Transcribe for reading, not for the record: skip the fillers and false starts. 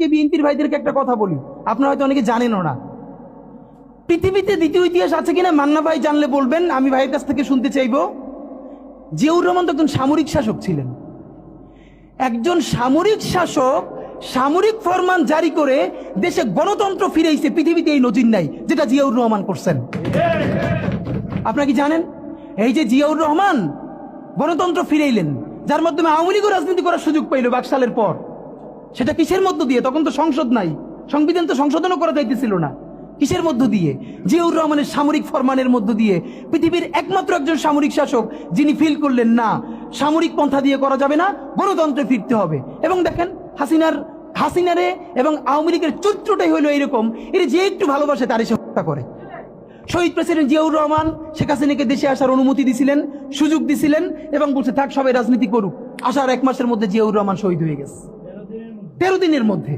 আজকে বিএনপির ভাইদেরকে একটা কথা বলি, আপনারা হয়তো অনেকে জানেনও না। পৃথিবীতে দ্বিতীয় ইতিহাস আছে কিনা মান্না ভাই জানলে বলবেন, আমি ভাইয়ের কাছ থেকে শুনতে চাইব। জিয়াউর রহমান তো একজন সামরিক শাসক ছিলেন। একজন সামরিক শাসক সামরিক ফরমান জারি করে দেশে গণতন্ত্র ফিরেছে, পৃথিবীতে এই নজির নাই যেটা জিয়াউর রহমান করছেন। আপনারা কি জানেন এই যে জিয়াউর রহমান গণতন্ত্র ফিরাইলেন, যার মাধ্যমে আওয়ামী লীগও রাজনীতি করার সুযোগ পাইল বাকশালের পর, সেটা কিসের মধ্য দিয়ে? তখন তো সংসদ নাই, সংবিধান তো সংশোধনও করা যাইতেছিল না। কিসের মধ্য দিয়ে? জিয়াউর রহমানের সামরিক ফরমানের মধ্য দিয়ে। পৃথিবীর একমাত্র একজন সামরিক শাসক যিনি ফিল করলেন না সামরিক পন্থা দিয়ে করা যাবে না, গণতন্ত্রে ফিরতে হবে। এবং দেখেন হাসিনারে এবং আওয়ামী লীগের চরিত্রটাই হলো এরকম, এর যে একটু ভালোবাসে তারই সে হত্যা করে। শহীদ প্রেসিডেন্ট জিয়াউর রহমান শেখ হাসিনাকে দেশে আসার অনুমতি দিছিলেন, সুযোগ দিছিলেন এবং বলছে থাক সবাই রাজনীতি করুক। আসার 1 মাসের মধ্যে জিয়াউর রহমান শহীদ হয়ে গেছে, 13 দিনের মধ্যে।